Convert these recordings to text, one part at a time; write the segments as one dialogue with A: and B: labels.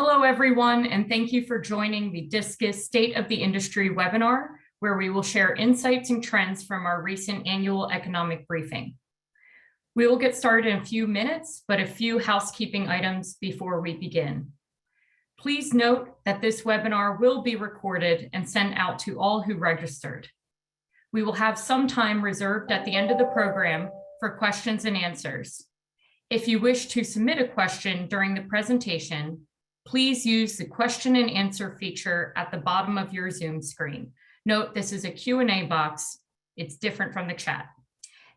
A: Hello, everyone, and thank you for joining the DISCUS State of the Industry webinar, where we will share insights and trends from our recent annual economic briefing. We will get started in a few minutes, but a few housekeeping items before we begin. Please note that this webinar will be recorded and sent out to all who registered. We will have some time reserved at the end of the program for questions and answers. If you wish to submit a question during the presentation, please use the question and answer feature at the bottom of your Zoom screen. Note this is a Q&A box. It's different from the chat.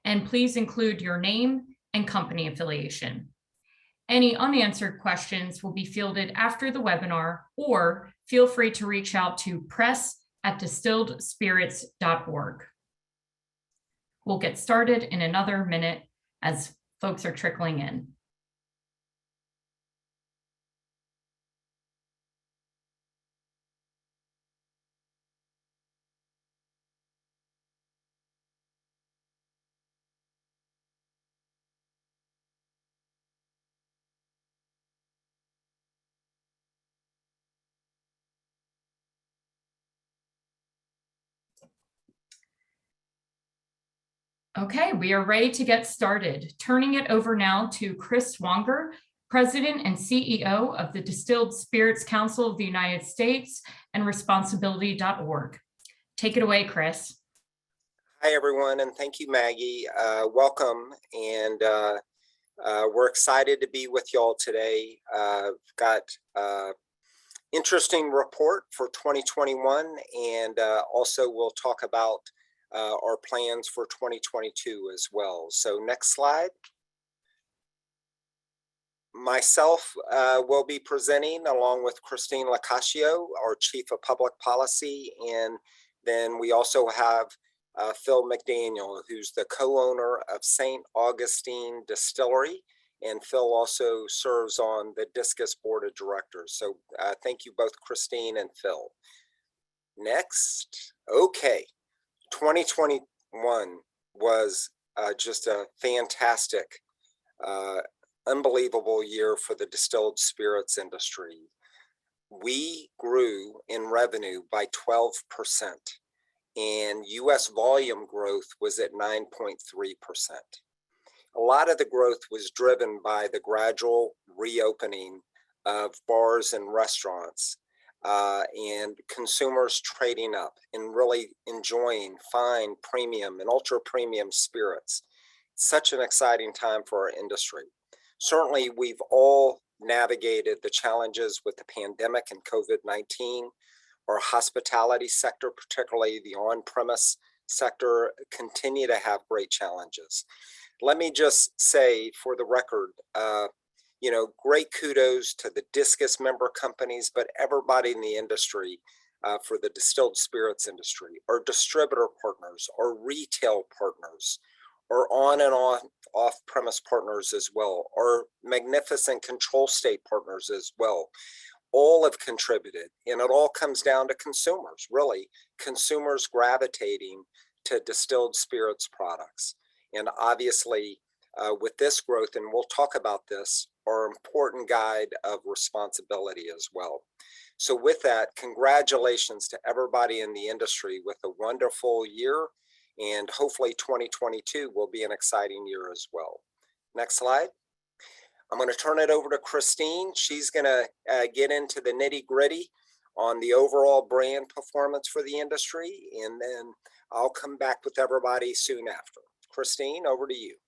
A: And please include your name and company affiliation. Any unanswered questions will be fielded after the webinar, or feel free to reach out to press@distilledspirits.org. We'll get started in another minute as folks are trickling in. Okay, we are ready to get started. Turning it over now to Chris Wonger, President and CEO of the Distilled Spirits Council of the United States and Responsibility.org. Take it away, Chris.
B: Hi, everyone, and thank you, Maggie. Welcome, and we're excited to be with y'all today. Got interesting report for 2021, and also we'll talk about our plans for 2022 as well. So next slide. Myself will be presenting along with Christine Lacascio, our Chief of Public Policy, and then we also have Phil McDaniel, who's the co-owner of St. Augustine Distillery, and Phil also serves on the DISCUS Board of Directors. So thank you both, Christine and Phil. Next, okay. 2021 was just a fantastic, unbelievable year for the distilled spirits industry. We grew in revenue by 12%, and U.S. volume growth was at 9.3%. A lot of the growth was driven by the gradual reopening of bars and restaurants, and consumers trading up and really enjoying fine, premium, and ultra premium spirits. Such an exciting time for our industry. Certainly, we've all navigated the challenges with the pandemic and COVID-19. Our hospitality sector, particularly the on-premise sector, continue to have great challenges. Let me just say, for the record, great kudos to the DISCUS member companies, but everybody in the industry for the distilled spirits industry, our distributor partners, our retail partners, our on and off-premise partners as well, our magnificent control state partners as well. All have contributed, and it all comes down to consumers, really. Consumers gravitating to distilled spirits products. And obviously, with this growth, and we'll talk about this, our important guide of responsibility as well. So with that, congratulations to everybody in the industry with a wonderful year, and hopefully 2022 will be an exciting year as well. Next slide. I'm going to turn it over to Christine. She's going to get into the nitty-gritty on the overall brand performance for the industry, and then I'll come back with everybody soon after. Christine, over to you.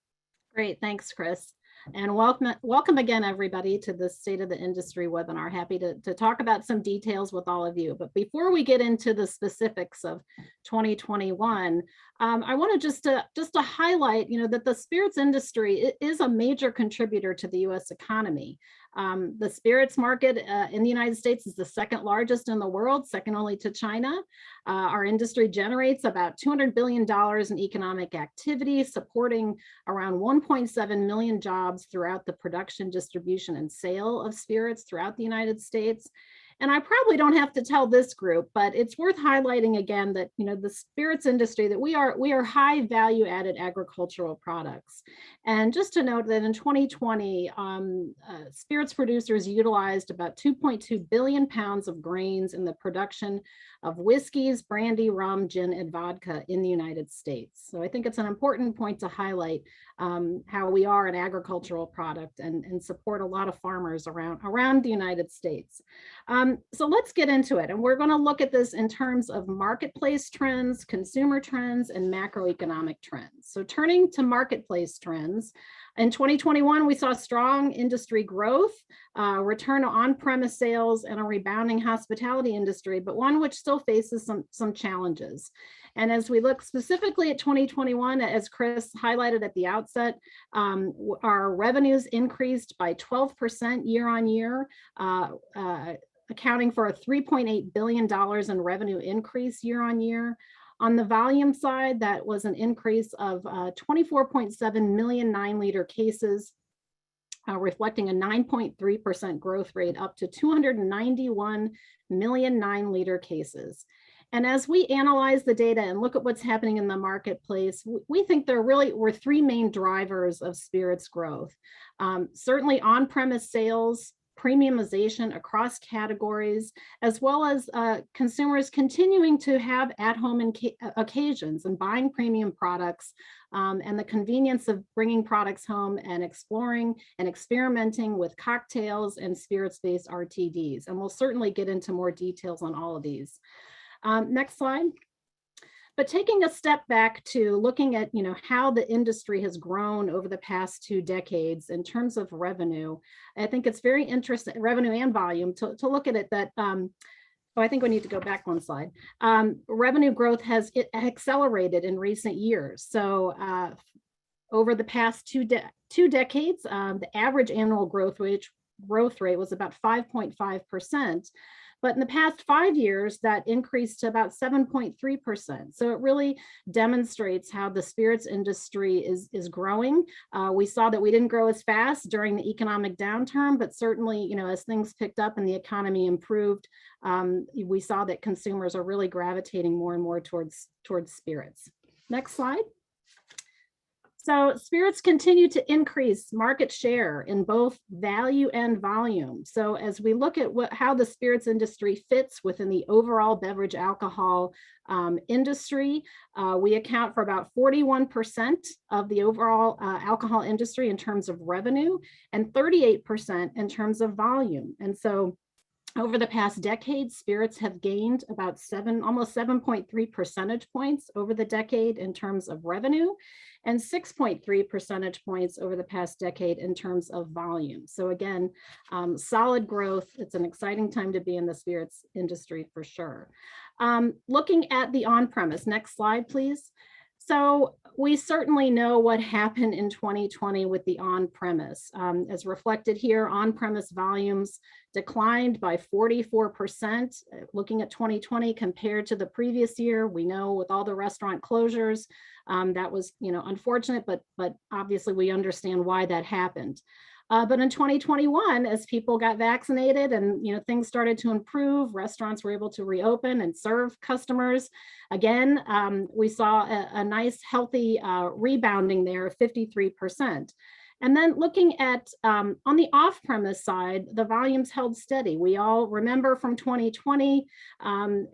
C: Great, thanks, Chris. And welcome again, everybody, to the State of the Industry webinar. Happy to talk about some details with all of you. But before we get into the specifics of 2021, I want to just to highlight, that the spirits industry is a major contributor to the U.S. economy. The spirits market in the United States is the second largest in the world, second only to China. Our industry generates about $200 billion in economic activity, supporting around 1.7 million jobs throughout the production, distribution, and sale of spirits throughout the United States. And I probably don't have to tell this group, but it's worth highlighting again that, the spirits industry, that we are high value added agricultural products. And just to note that in 2020, spirits producers utilized about 2.2 billion pounds of grains in the production of whiskeys, brandy, rum, gin, and vodka in the United States. So I think it's an important point to highlight how we are an agricultural product and support a lot of farmers around the United States. So let's get into it. And we're going to look at this in terms of marketplace trends, consumer trends, and macroeconomic trends. So turning to marketplace trends, in 2021, we saw strong industry growth, return to on-premise sales, and a rebounding hospitality industry, but one which still faces some challenges. And as we look specifically at 2021, as Chris highlighted at the outset, our revenues increased by 12% year on year, accounting for a $3.8 billion in revenue increase year on year. On the volume side, that was an increase of 24.7 million 9-liter cases, reflecting a 9.3% growth rate up to 291 million 9-liter cases. And as we analyze the data and look at what's happening in the marketplace, we think there really were three main drivers of spirits growth. Certainly on-premise sales, premiumization across categories, as well as consumers continuing to have at-home occasions and buying premium products, and the convenience of bringing products home and exploring and experimenting with cocktails and spirits-based RTDs. And we'll certainly get into more details on all of these. Next slide. But taking a step back to looking at, how the industry has grown over the past 2 decades in terms of revenue, I think it's very interesting, revenue and volume, to look at it that, I think we need to go back one slide. Revenue growth has accelerated in recent years. So over the past two decades, the average annual growth rate was about 5.5%. But in the past 5 years, that increased to about 7.3%. So it really demonstrates how the spirits industry is growing. We saw that we didn't grow as fast during the economic downturn, but certainly, as things picked up and the economy improved, we saw that consumers are really gravitating more and more towards spirits. Next slide. So spirits continue to increase market share in both value and volume. So as we look at how the spirits industry fits within the overall beverage alcohol industry, we account for about 41% of the overall alcohol industry in terms of revenue and 38% in terms of volume. And so over the past decade, spirits have gained about almost 7.3 percentage points over the decade in terms of revenue, and 6.3 percentage points over the past decade in terms of volume. So again, solid growth. It's an exciting time to be in the spirits industry for sure. Looking at the on-premise, next slide, please. So we certainly know what happened in 2020 with the on-premise. As reflected here, on-premise volumes declined by 44%. Looking at 2020 compared to the previous year, we know with all the restaurant closures, that was unfortunate, but obviously we understand why that happened. But in 2021, as people got vaccinated and things started to improve, restaurants were able to reopen and serve customers. Again, we saw a nice healthy rebounding there of 53%. And then looking at on the off-premise side, the volumes held steady. We all remember from 2020,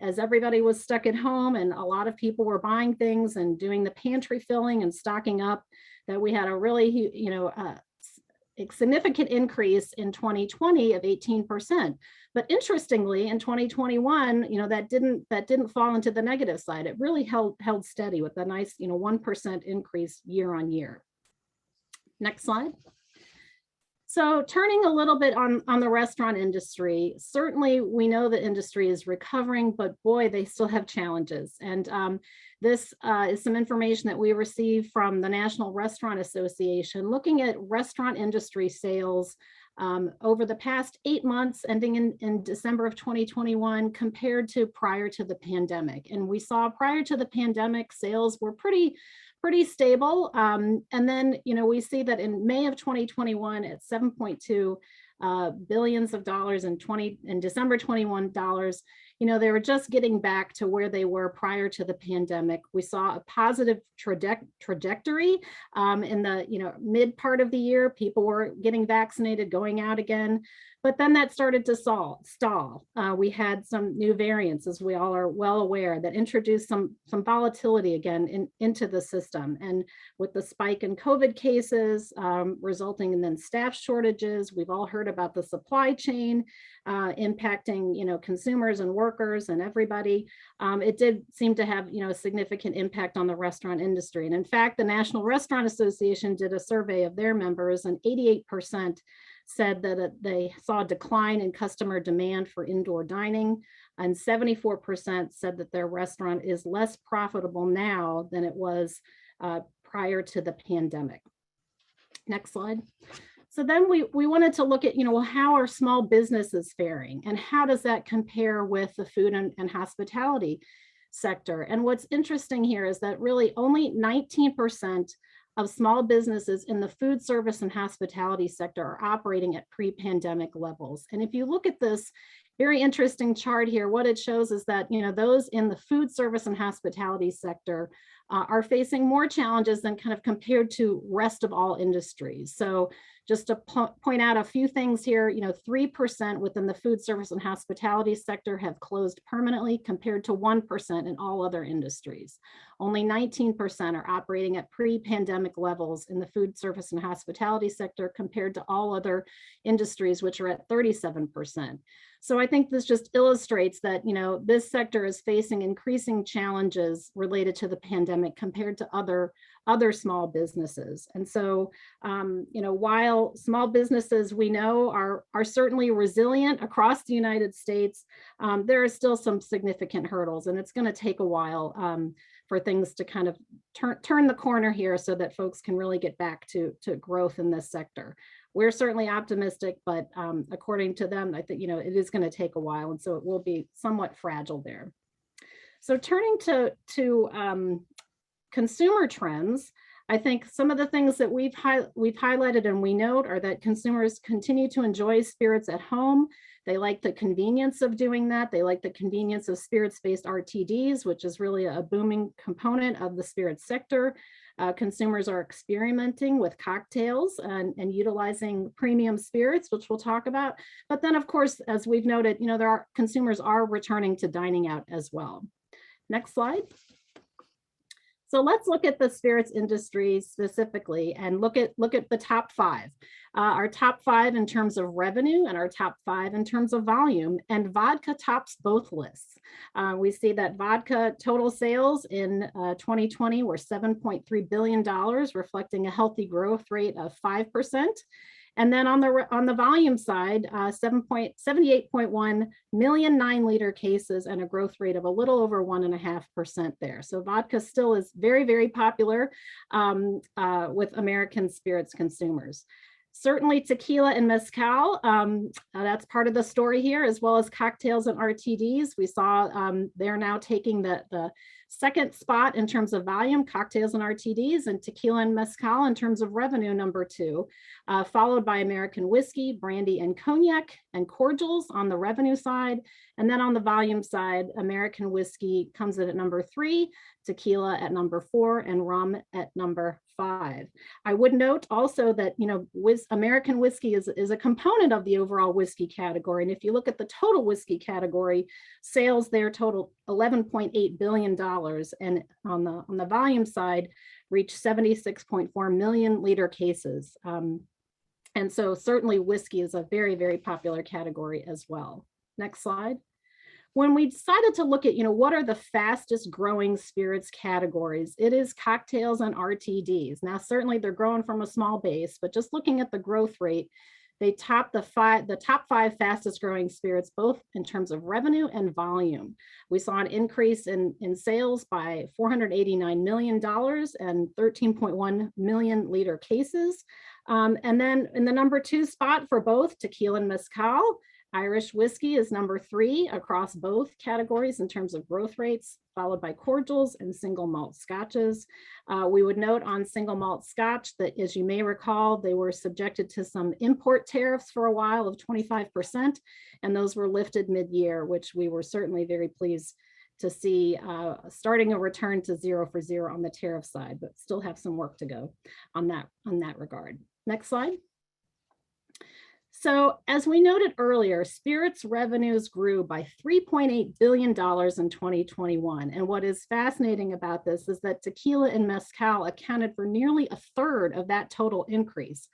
C: as everybody was stuck at home and a lot of people were buying things and doing the pantry filling and stocking up, that we had a really, a significant increase in 2020 of 18%. But interestingly, in 2021, that didn't fall into the negative side. It really held steady with a nice, 1% increase year on year. Next slide. So turning a little bit on the restaurant industry, certainly we know the industry is recovering, but boy, they still have challenges. And this is some information that we received from the National Restaurant Association, looking at restaurant industry sales over the past 8 months, ending in December of 2021, compared to prior to the pandemic. And we saw prior to the pandemic, sales were pretty stable. And then, we see that in May of 2021 at 7.2 billions of dollars in December 21 dollars. They were just getting back to where they were prior to the pandemic. We saw a positive trajectory in the mid part of the year. People were getting vaccinated, going out again, but then that started to stall. We had some new variants, as we all are well aware, that introduced some volatility again into the system. And with the spike in COVID cases resulting in then staff shortages, we've all heard about the supply chain impacting consumers and workers and everybody. It did seem to have a significant impact on the restaurant industry. And in fact, the National Restaurant Association did a survey of their members, and 88% said that they saw a decline in customer demand for indoor dining, and 74% said that their restaurant is less profitable now than it was prior to the pandemic. Next slide. So then we wanted to look at, well, how are small businesses faring, and how does that compare with the food and hospitality sector? And what's interesting here is that really only 19% of small businesses in the food service and hospitality sector are operating at pre-pandemic levels. And if you look at this very interesting chart here, what it shows is that those in the food service and hospitality sector are facing more challenges than kind of compared to rest of all industries. So just to point out a few things here, 3% within the food service and hospitality sector have closed permanently, compared to 1% in all other industries. Only 19% are operating at pre-pandemic levels in the food service and hospitality sector, compared to all other industries, which are at 37%. So I think this just illustrates that, this sector is facing increasing challenges related to the pandemic compared to other small businesses. And so, while small businesses we know are certainly resilient across the United States, there are still some significant hurdles, and it's going to take a while for things to kind of turn the corner here so that folks can really get back to growth in this sector. We're certainly optimistic, but according to them, I think, it is going to take a while. And so it will be somewhat fragile there. So turning to consumer trends, I think some of the things that we've highlighted and we note are that consumers continue to enjoy spirits at home. They like the convenience of doing that. They like the convenience of spirits-based RTDs, which is really a booming component of the spirits sector. Consumers are experimenting with cocktails and utilizing premium spirits, which we'll talk about. But then, of course, as we've noted, consumers are returning to dining out as well. Next slide. So let's look at the spirits industry specifically and look at the top five. Our top five in terms of revenue and our top five in terms of volume, and vodka tops both lists. We see that vodka total sales in 2020 were $7.3 billion, reflecting a healthy growth rate of 5%. And then on the volume side, 78.1 million 9-liter cases and a growth rate of a little over 1.5% there. So vodka still is very, very popular with American spirits consumers. Certainly tequila and mezcal, that's part of the story here, as well as cocktails and RTDs. We saw they're now taking the second spot in terms of volume, cocktails and RTDs, and tequila and mezcal in terms of revenue, number 2, followed by American whiskey, brandy and cognac, and cordials on the revenue side. And then on the volume side, American whiskey comes in at number 3, tequila at number 4, and rum at number 5. I would note also that, American whiskey is a component of the overall whiskey category. And if you look at the total whiskey category, sales there total $11.8 billion. And on the volume side, reached 76.4 million liter cases. And so certainly whiskey is a very, very popular category as well. Next slide. When we decided to look at, what are the fastest growing spirits categories, it is cocktails and RTDs. Now, certainly they're growing from a small base, but just looking at the growth rate, they top the top 5 fastest growing spirits, both in terms of revenue and volume. We saw an increase in sales by $489 million and 13.1 million liter cases. And then in the number 2 spot for both tequila and mezcal, Irish whiskey is number 3 across both categories in terms of growth rates, followed by cordials and single malt scotches. We would note on single malt scotch that, as you may recall, they were subjected to some import tariffs for a while of 25%, and those were lifted mid-year, which we were certainly very pleased to see, starting a return to 0 for 0 on the tariff side, but still have some work to go on that regard. Next slide. So as we noted earlier, spirits revenues grew by $3.8 billion in 2021. And what is fascinating about this is that tequila and mezcal accounted for nearly a third of that total increase,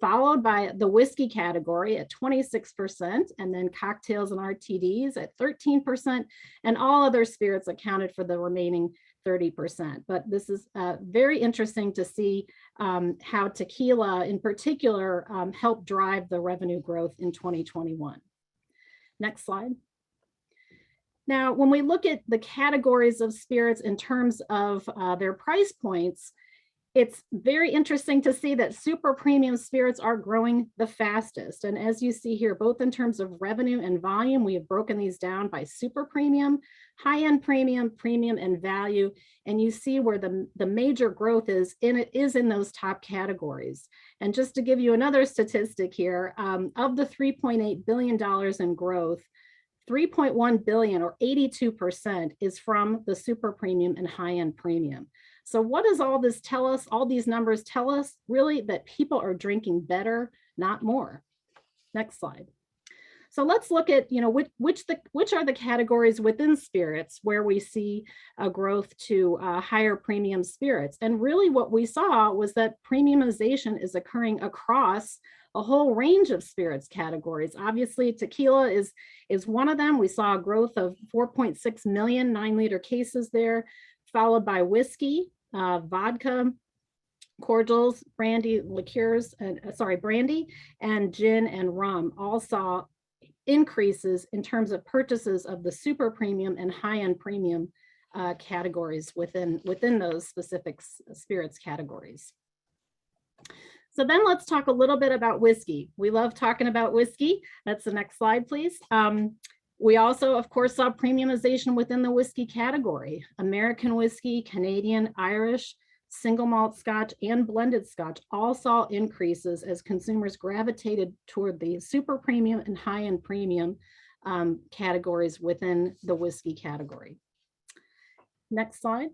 C: followed by the whiskey category at 26%, and then cocktails and RTDs at 13%, and all other spirits accounted for the remaining 30%. But this is very interesting to see how tequila in particular helped drive the revenue growth in 2021. Next slide. Now, when we look at the categories of spirits in terms of their price points, it's very interesting to see that super premium spirits are growing the fastest. And as you see here, both in terms of revenue and volume, we have broken these down by super premium, high-end premium, premium, and value. And you see where the major growth is in those top categories. And just to give you another statistic here, of the $3.8 billion in growth, 3.1 billion or 82% is from the super premium and high-end premium. So what does all this tell us? All these numbers tell us really that people are drinking better, not more. Next slide. So let's look at, which are the categories within spirits where we see a growth to higher premium spirits. And really what we saw was that premiumization is occurring across a whole range of spirits categories. Obviously, tequila is one of them. We saw a growth of 4.6 million 9-liter cases there, followed by whiskey, vodka, cordials, brandy, liqueurs, brandy, and gin and rum all saw increases in terms of purchases of the super premium and high-end premium categories within those specific spirits categories. So then let's talk a little bit about whiskey. We love talking about whiskey. That's the next slide, please. We also, of course, saw premiumization within the whiskey category. American whiskey, Canadian, Irish, single malt scotch, and blended scotch all saw increases as consumers gravitated toward the super premium and high-end premium categories within the whiskey category. Next slide.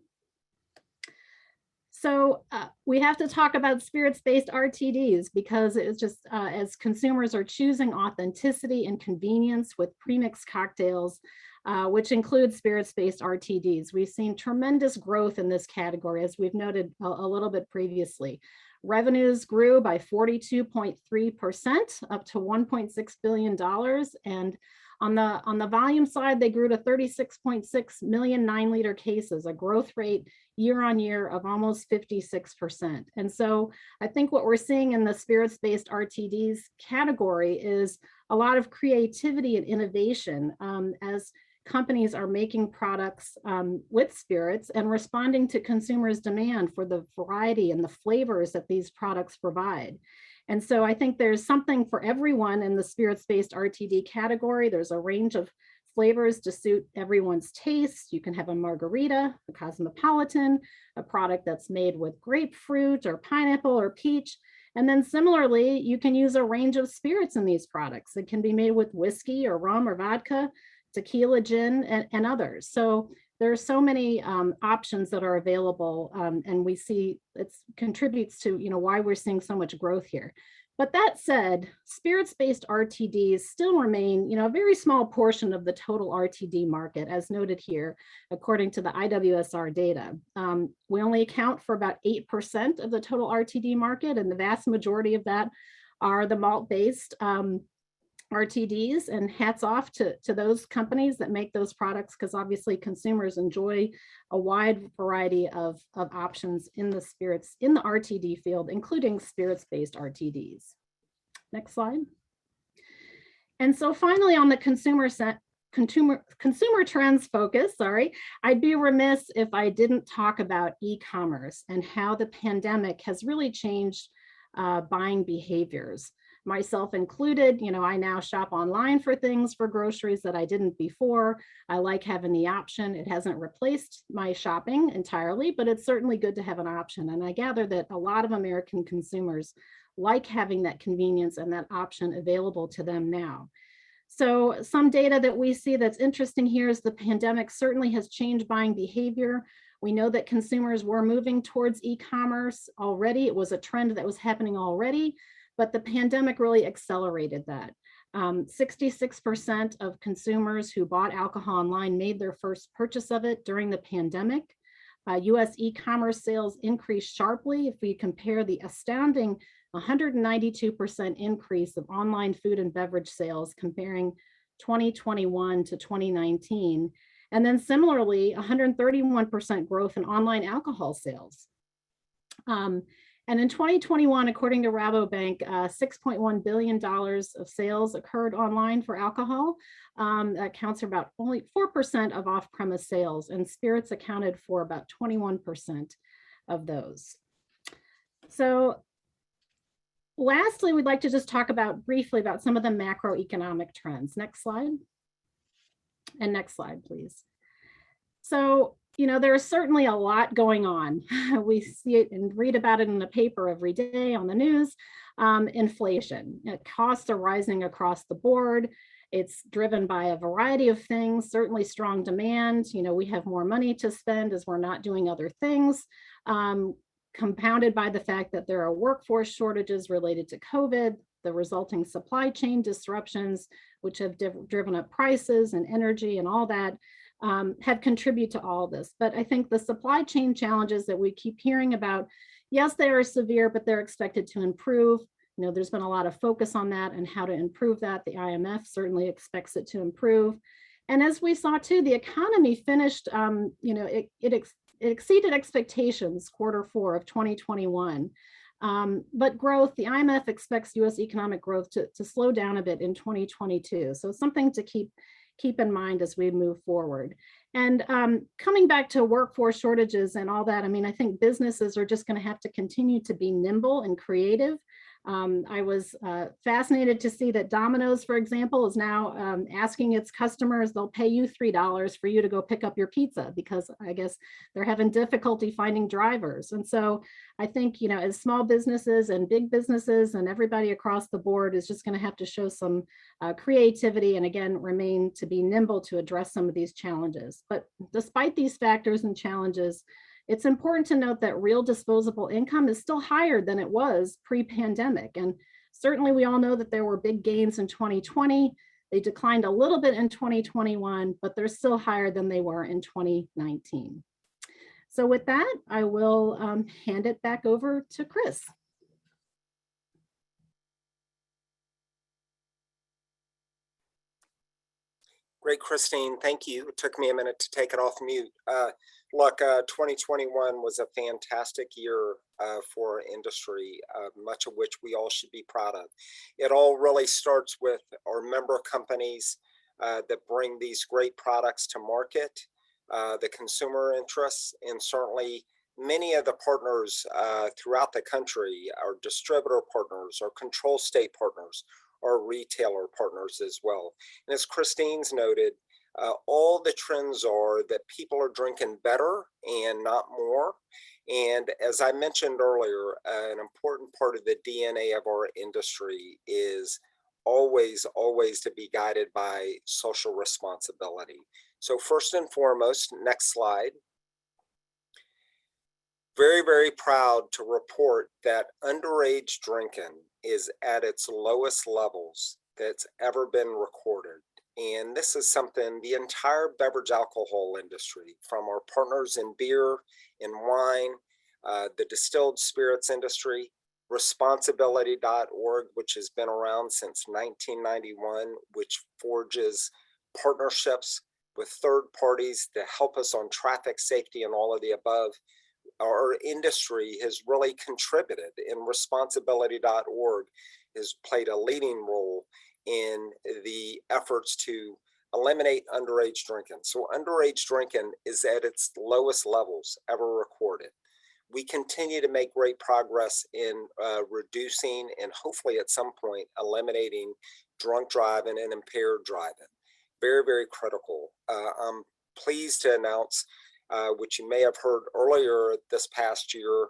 C: So we have to talk about spirits-based RTDs because it's just as consumers are choosing authenticity and convenience with premixed cocktails, which include spirits-based RTDs. We've seen tremendous growth in this category, as we've noted a little bit previously. Revenues grew by 42.3%, up to $1.6 billion. And on the volume side, they grew to 36.6 million 9-liter cases, a growth rate year on year of almost 56%. And so I think what we're seeing in the spirits-based RTDs category is a lot of creativity and innovation as companies are making products with spirits and responding to consumers' demand for the variety and the flavors that these products provide. And so I think there's something for everyone in the spirits-based RTD category. There's a range of flavors to suit everyone's taste. You can have a margarita, a cosmopolitan, a product that's made with grapefruit or pineapple or peach. And then similarly, you can use a range of spirits in these products. It can be made with whiskey or rum or vodka, tequila, gin, and others. So there are so many options that are available, and we see it contributes to why we're seeing so much growth here. But that said, spirits-based RTDs still remain a very small portion of the total RTD market, as noted here, according to the IWSR data. We only account for about 8% of the total RTD market, and the vast majority of that are the malt-based RTDs, and hats off to those companies that make those products, because obviously consumers enjoy a wide variety of options in the RTD field, including spirits-based RTDs. Next slide. And so finally, on the consumer trends focus, I'd be remiss if I didn't talk about e-commerce and how the pandemic has really changed buying behaviors. myself included. You know, I now shop online for things, for groceries that I didn't before. I like having the option. It hasn't replaced my shopping entirely, but it's certainly good to have an option. And I gather that a lot of American consumers like having that convenience and that option available to them now. So some data that we see that's interesting here is the pandemic certainly has changed buying behavior. We know that consumers were moving towards e-commerce already. It was a trend that was happening already, but the pandemic really accelerated that. 66% of consumers who bought alcohol online made their first purchase of it during the pandemic. US e-commerce sales increased sharply. If we compare the astounding 192% increase of online food and beverage sales comparing 2021 to 2019. And then similarly, 131% growth in online alcohol sales. And in 2021, according to Rabobank, $6.1 billion of sales occurred online for alcohol. That counts for about only 4% of off-premise sales, and spirits accounted for about 21% of those. So lastly, we'd like to just talk briefly about some of the macroeconomic trends. Next slide. And next slide, please. So, you know, there's certainly a lot going on. We see it and read about it in the paper every day on the news. Inflation, costs are rising across the board. It's driven by a variety of things, certainly strong demand. You know, we have more money to spend as we're not doing other things. Compounded by the fact that there are workforce shortages related to COVID, the resulting supply chain disruptions, which have driven up prices and energy and all that, have contributed to all this. But I think the supply chain challenges that we keep hearing about, yes, they are severe, but they're expected to improve. You know, there's been a lot of focus on that and how to improve that. The IMF certainly expects it to improve. And as we saw too, the economy finished, you know, it exceeded expectations Q4 of 2021. But growth, the IMF expects US economic growth to slow down a bit in 2022. So something to keep in mind as we move forward. And coming back to workforce shortages and all that, I mean, I think businesses are just going to have to continue to be nimble and creative. I was fascinated to see that Domino's, for example, is now asking its customers, they'll pay you $3 for you to go pick up your pizza, because I guess they're having difficulty finding drivers. And so I think, you know, as small businesses and big businesses and everybody across the board is just going to have to show some creativity and, again, remain to be nimble to address some of these challenges. But despite these factors and challenges, it's important to note that real disposable income is still higher than it was pre-pandemic. And certainly we all know that there were big gains in 2020. They declined a little bit in 2021, but they're still higher than they were in 2019. So with that, I will hand it back over to Chris.
B: Great, Christine. Thank you. It took me a minute to take it off mute. Look, 2021 was a fantastic year for our industry, much of which we all should be proud of. It all really starts with our member companies that bring these great products to market, the consumer interests, and certainly many of the partners throughout the country, our distributor partners, our control state partners, our retailer partners as well. And as Christine's noted, all the trends are that people are drinking better and not more. And as I mentioned earlier, an important part of the DNA of our industry is always to be guided by social responsibility. So first and foremost, next slide. Very, very proud to report that underage drinking is at its lowest levels that's ever been recorded. And this is something the entire beverage alcohol industry, from our partners in beer, in wine, the distilled spirits industry, responsibility.org, which has been around since 1991, which forges partnerships with third parties to help us on traffic safety and all of the above. Our industry has really contributed, and responsibility.org has played a leading role in the efforts to eliminate underage drinking. So underage drinking is at its lowest levels ever recorded. we continue to make great progress in reducing and hopefully at some point eliminating drunk driving and impaired driving. Very, very critical. I'm pleased to announce, which you may have heard earlier this past year,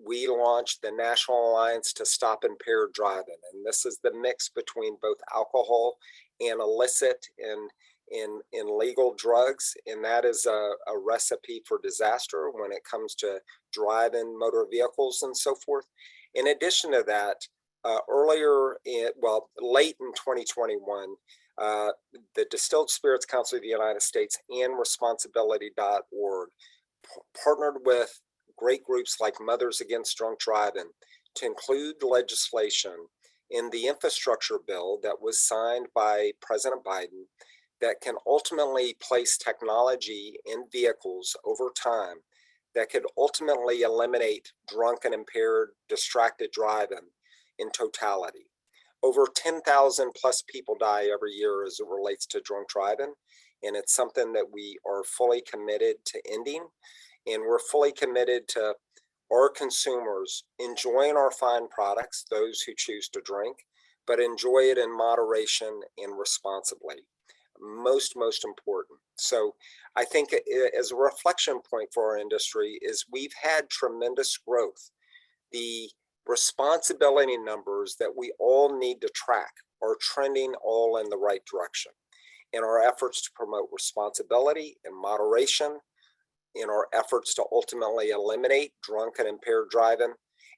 B: we launched the National Alliance to Stop Impaired Driving. And this is the mix between both alcohol and illicit and in legal drugs. And that is a recipe for disaster when it comes to driving motor vehicles and so forth. In addition to that, late in 2021, the Distilled Spirits Council of the United States and Responsibility.org partnered with great groups like Mothers Against Drunk Driving to include legislation in the infrastructure bill that was signed by President Biden that can ultimately place technology in vehicles over time that could ultimately eliminate drunk and impaired distracted driving in totality. Over 10,000 plus people die every year as it relates to drunk driving, and it's something that we are fully committed to ending, and we're fully committed to our consumers enjoying our fine products, those who choose to drink, but enjoy it in moderation and responsibly. Most important. So I think as a reflection point for our industry is we've had tremendous growth. The responsibility numbers that we all need to track are trending all in the right direction. In our efforts to promote responsibility and moderation, in our efforts to ultimately eliminate drunk and impaired driving,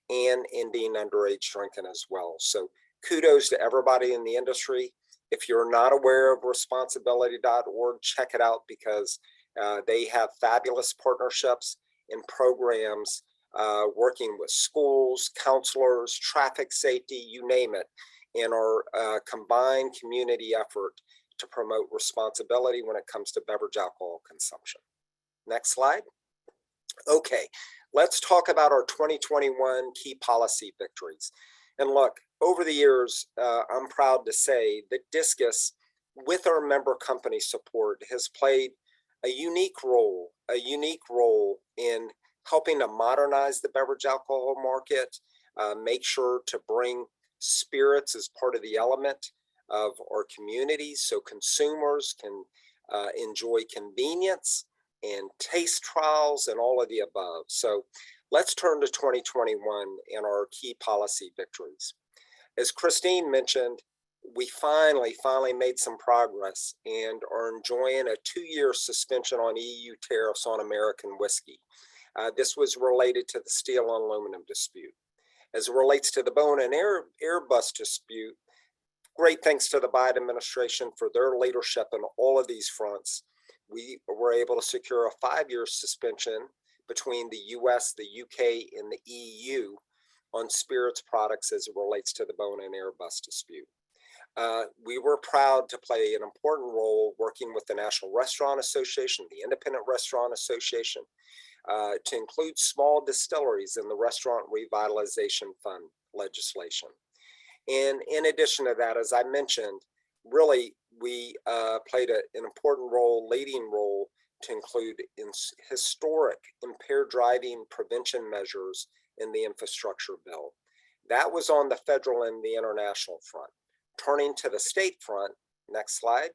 B: and ending underage drinking as well. So kudos to everybody in the industry. If you're not aware of responsibility.org, check it out because they have fabulous partnerships and programs working with schools, counselors, traffic safety, you name it, in our combined community effort to promote responsibility when it comes to beverage alcohol consumption. Next slide. Okay, let's talk about our 2021 key policy victories. And look, over the years, I'm proud to say that DISCUS, with our member company support, has played a unique role in helping to modernize the beverage alcohol market, make sure to bring spirits as part of the element of our communities so consumers can enjoy convenience and taste trials and all of the above. So let's turn to 2021 and our key policy victories. As Christine mentioned, we finally made some progress and are enjoying a 2-year suspension on EU tariffs on American whiskey. This was related to the steel and aluminum dispute. As it relates to the Boeing and Airbus dispute, great thanks to the Biden administration for their leadership on all of these fronts. We were able to secure a 5-year suspension between the US, the UK, and the EU on spirits products as it relates to the Boeing and Airbus dispute. We were proud to play an important role working with the National Restaurant Association, the Independent Restaurant Association, to include small distilleries in the Restaurant Revitalization Fund legislation. And in addition to that, as I mentioned, really we played an important role, leading role, to include in historic impaired driving prevention measures in the infrastructure bill. That was on the federal and the international front. Turning to the state front, next slide.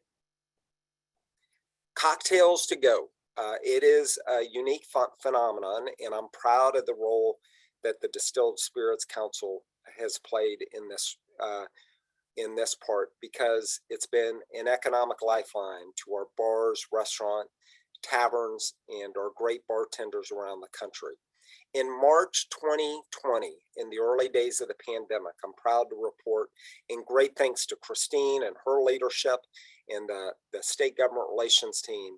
B: Cocktails to go. It is a unique phenomenon, and I'm proud of the role that the Distilled Spirits Council has played in this part, because it's been an economic lifeline to our bars, restaurant, taverns, and our great bartenders around the country. In March 2020, in the early days of the pandemic, I'm proud to report, and great thanks to Christine and her leadership and the state government relations team,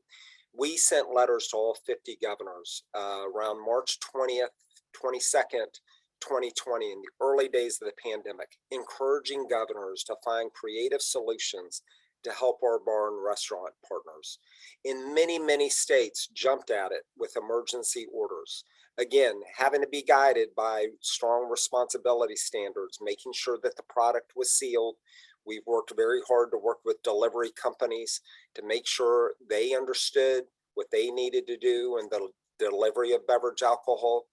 B: we sent letters to all 50 governors around March 20th, 22nd, 2020, in the early days of the pandemic, encouraging governors to find creative solutions to help our bar and restaurant partners. In many states jumped at it with emergency orders. Again, having to be guided by strong responsibility standards, making sure that the product was sealed. We've worked very hard to work with delivery companies to make sure they understood what they needed to do in the delivery of beverage alcohol.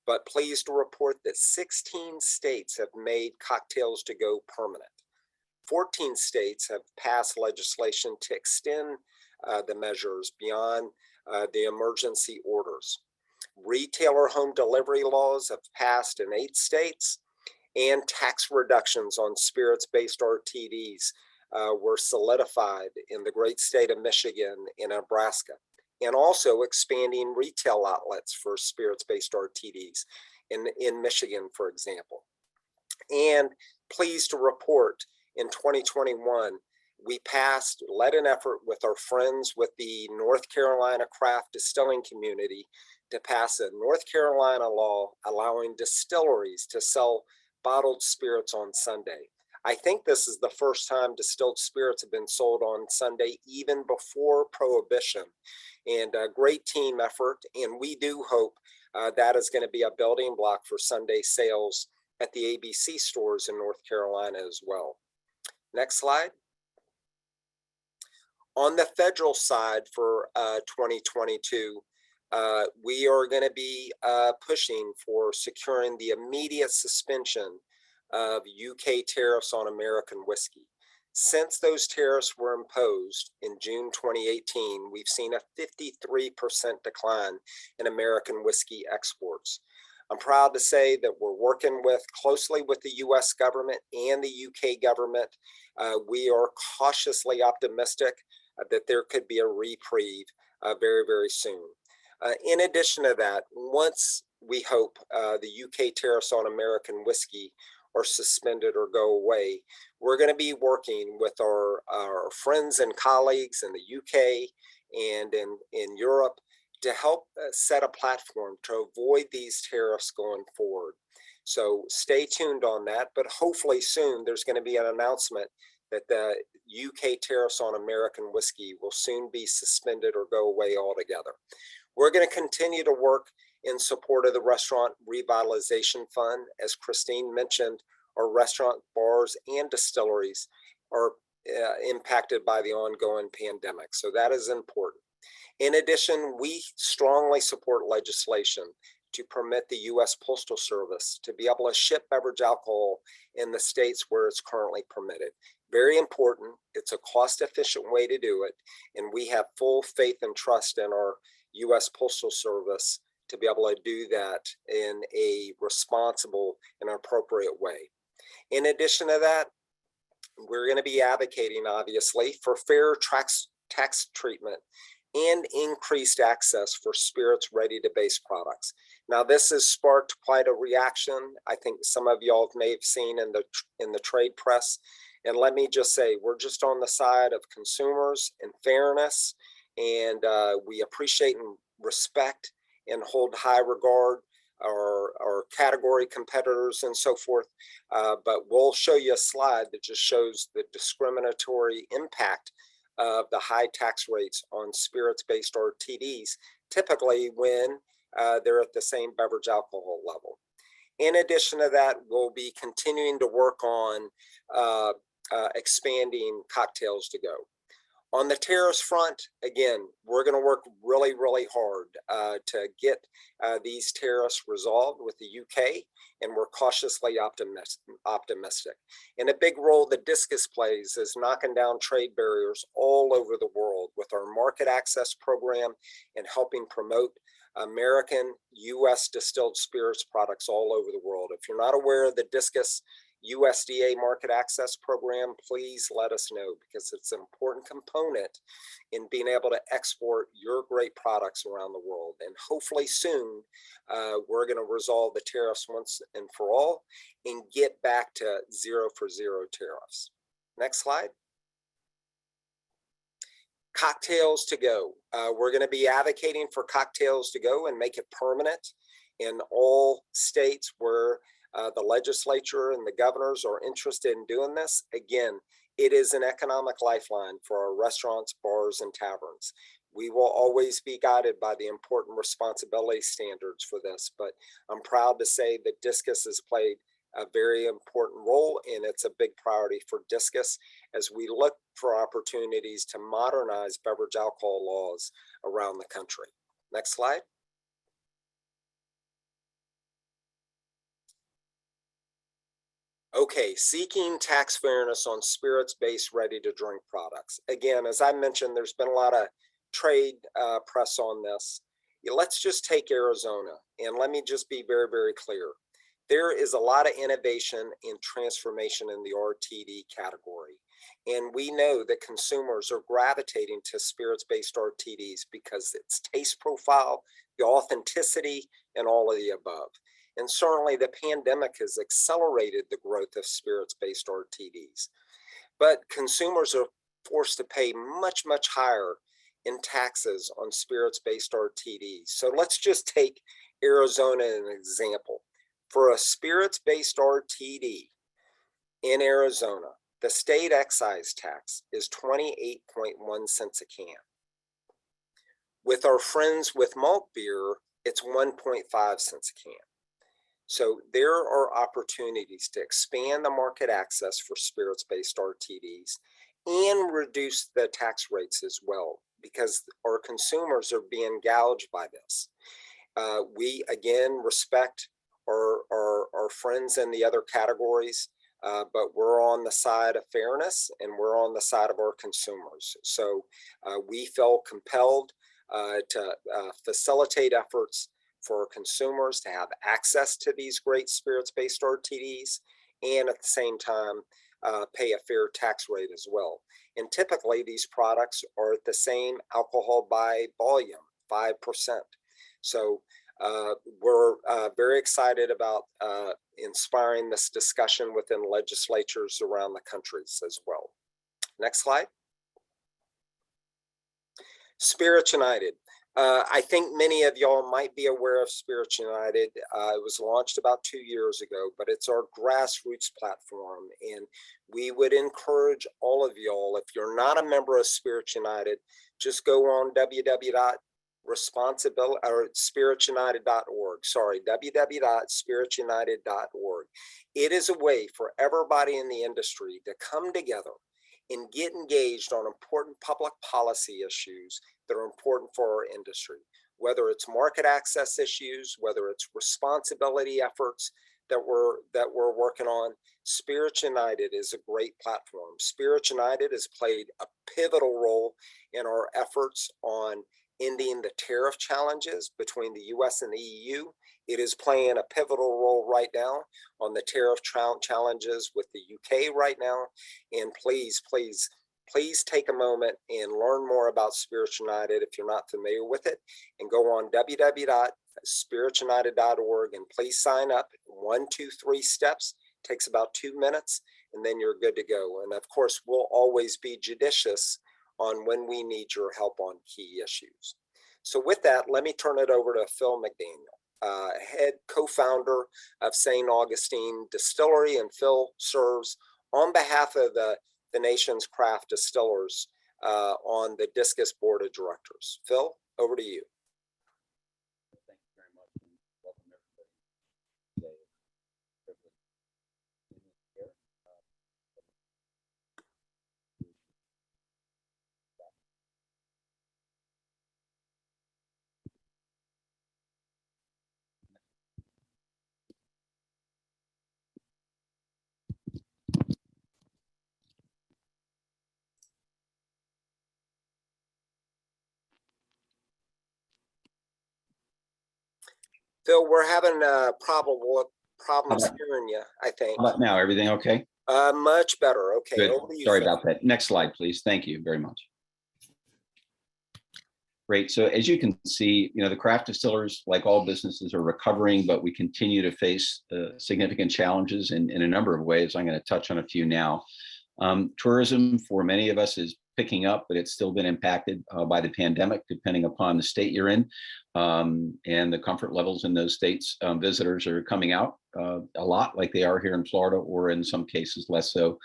B: but pleased to report that 16 states have made cocktails to go permanent. 14 states have passed legislation to extend the measures beyond the emergency orders. Retailer home delivery laws have passed in 8 states, and tax reductions on spirits-based RTDs were solidified in the great state of Michigan and Nebraska, and also expanding retail outlets for spirits-based RTDs in Michigan, for example. And pleased to report in 2021, we led an effort with our friends with the North Carolina craft distilling community to pass a North Carolina law allowing distilleries to sell bottled spirits on Sunday. I think this is the first time distilled spirits have been sold on Sunday, even before Prohibition. And a great team effort, and we do hope that is going to be a building block for Sunday sales at the ABC stores in North Carolina as well. Next slide. On the federal side for 2022, we are going to be pushing for securing the immediate suspension of UK tariffs on American whiskey. Since those tariffs were imposed in June 2018, we've seen a 53% decline in American whiskey exports. I'm proud to say that we're working closely with the US government and the UK government. We are cautiously optimistic that there could be a reprieve very, very soon. In addition to that, once we hope the UK tariffs on American whiskey are suspended or go away, we're going to be working with our friends and colleagues in the UK and in Europe to help set a platform to avoid these tariffs going forward. So stay tuned on that, but hopefully soon there's going to be an announcement that the UK tariffs on American whiskey will soon be suspended or go away altogether. We're going to continue to work in support of the Restaurant Revitalization Fund. As Christine mentioned, our restaurant, bars, and distilleries are impacted by the ongoing pandemic, so that is important. In addition, we strongly support legislation to permit the U.S. Postal Service to be able to ship beverage alcohol in the states where it's currently permitted. Very important. It's a cost-efficient way to do it, and we have full faith and trust in our U.S. Postal Service to be able to do that in a responsible and appropriate way. In addition to that, we're going to be advocating, obviously, for fair tax treatment and increased access for spirits ready-to-base products. Now, this has sparked quite a reaction. I think some of y'all may have seen in the trade press. And let me just say, we're just on the side of consumers and fairness, and we appreciate and respect and hold high regard our category competitors and so forth. But we'll show you a slide that just shows the discriminatory impact of the high tax rates on spirits-based RTDs, typically when they're at the same beverage alcohol level. In addition to that, we'll be continuing to work on expanding cocktails to go. On the tariffs front, again, we're going to work really, really hard to get these tariffs resolved with the UK, and we're cautiously optimistic. And a big role that DISCUS plays is knocking down trade barriers all over the world with our market access program and helping promote American US distilled spirits products all over the world. If you're not aware of the DISCUS USDA market access program, please let us know, because it's an important component in being able to export your great products around the world. And hopefully soon, we're going to resolve the tariffs once and for all and get back to 0 for 0 tariffs. Next slide. Cocktails to go. We're going to be advocating for cocktails to go and make it permanent in all states where the legislature and the governors are interested in doing this. Again, it is an economic lifeline for our restaurants, bars, and taverns. We will always be guided by the important responsibility standards for this, but I'm proud to say that DISCUS has played a very important role, and it's a big priority for DISCUS as we look for opportunities to modernize beverage alcohol laws around the country. Next slide. Okay, seeking tax fairness on spirits-based ready-to-drink products. Again, as I mentioned, there's been a lot of trade press on this. Let's just take Arizona, and let me just be very, very clear. There is a lot of innovation and transformation in the RTD category. And we know that consumers are gravitating to spirits-based RTDs because its taste profile, the authenticity, and all of the above. And certainly the pandemic has accelerated the growth of spirits-based RTDs. But consumers are forced to pay much, much higher in taxes on spirits-based RTDs. So let's just take Arizona as an example. For a spirits-based RTD in Arizona, the state excise tax is 28.1 cents a can. With our friends with malt beer, it's 1.5 cents a can. So there are opportunities to expand the market access for spirits-based RTDs and reduce the tax rates as well, because our consumers are being gouged by this. We, again, respect our friends in the other categories, but we're on the side of fairness and we're on the side of our consumers. So we feel compelled to facilitate efforts for consumers to have access to these great spirits-based RTDs and at the same time pay a fair tax rate as well. And typically these products are at the same alcohol by volume, 5%. So we're very excited about inspiring this discussion within legislatures around the countries as well. Next slide. Spirits United. I think many of y'all might be aware of Spirits United. It was launched about 2 years ago, but it's our grassroots platform. And we would encourage all of y'all, if you're not a member of Spirits United, just go on spiritsunited.org. Sorry, www.spiritsunited.org. It is a way for everybody in the industry to come together and get engaged on important public policy issues that are important for our industry, whether it's market access issues, whether it's responsibility efforts that we're working on. Spirits United is a great platform. Spirits United has played a pivotal role in our efforts on ending the tariff challenges between the US and the EU. It is playing a pivotal role right now on the tariff challenges with the UK right now. And please, please, please take a moment and learn more about Spirits United if you're not familiar with it, and go on www.spiritsunited.org and please sign up. 1, 2, 3 steps, takes about 2 minutes, and then you're good to go. And of course, we'll always be judicious on when we need your help on key issues. So with that, let me turn it over to Phil McDaniel, head co-founder of St. Augustine Distillery, and Phil serves on behalf of the nation's craft distillers on the DISCUS board of directors. Phil, over to you.
D: Thank you very much, and welcome everybody today.
B: Phil, we're having problems hearing you, I think.
D: How about now? Everything okay?
B: Much better. Okay.
D: Good.
B: Over to you,
D: Sorry
B: Phil.
D: about that. Next slide, please. Thank you very much. Great. So as you can see, the craft distillers, like all businesses, are recovering, but we continue to face significant challenges in a number of ways. I'm going to touch on a few now. Tourism for many of us is picking up, but it's still been impacted by the pandemic, depending upon the state you're in and the comfort levels in those states. Visitors are coming out a lot, like they are here in Florida, or in some cases less so.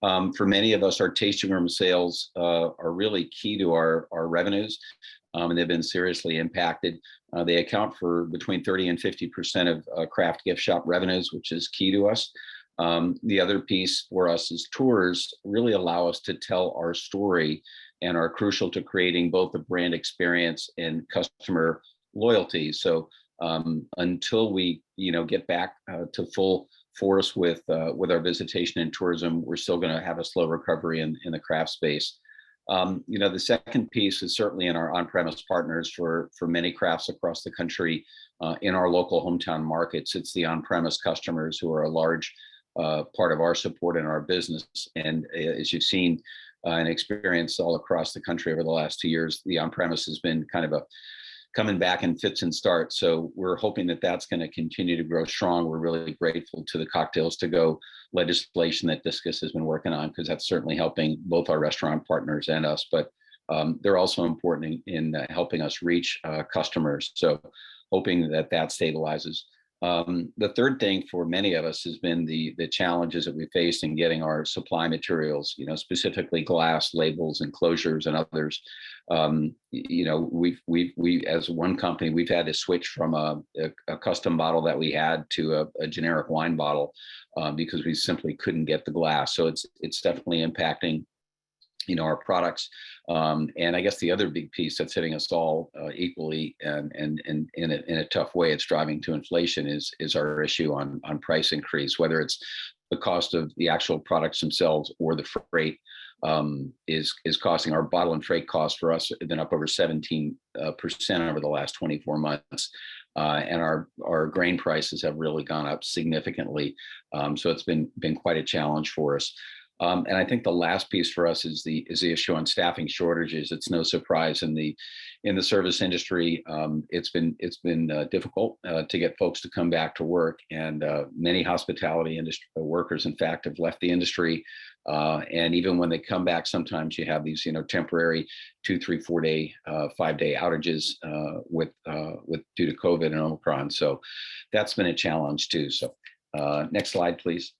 D: For many of us, our tasting room sales are really key to our revenues, and they've been seriously impacted. They account for between 30 and 50% of craft gift shop revenues, which is key to us. The other piece for us is tours really allow us to tell our story and are crucial to creating both a brand experience and customer loyalty. So until we get back to full for us with our visitation and tourism. We're still going to have a slow recovery in the craft space. The second piece is certainly in our on-premise partners for many crafts across the country. In our local hometown markets, it's the on-premise customers who are a large part of our support in our business. And as you've seen and experienced all across the country over the last 2 years, the on-premise has been kind of coming back in fits and starts. So we're hoping that that's going to continue to grow strong. We're really grateful to the Cocktails to Go legislation that DISCUS has been working on, because that's certainly helping both our restaurant partners and us, but they're also important in helping us reach customers. So hoping that stabilizes. The third thing for many of us has been the challenges that we faced in getting our supply materials, specifically glass, labels, and closures and others. We as one company, we've had to switch from a custom bottle that we had to a generic wine bottle because we simply couldn't get the glass. So it's definitely impacting our products. And I guess the other big piece that's hitting us all equally and in a tough way, it's driving to inflation is our issue on price increase, whether it's the cost of the actual products themselves or the freight is costing. Our bottle and freight costs for us have been up over 17% over the last 24 months. And our grain prices have really gone up significantly. So it's been quite a challenge for us. And I think the last piece for us is the issue on staffing shortages. It's no surprise in the service industry. It's been difficult to get folks to come back to work, and many hospitality industry workers, in fact, have left the industry. And even when they come back, sometimes you have these temporary 2, 3, 4 day, 5-day outages with due to COVID and Omicron. So that's been a challenge too. So next slide, please.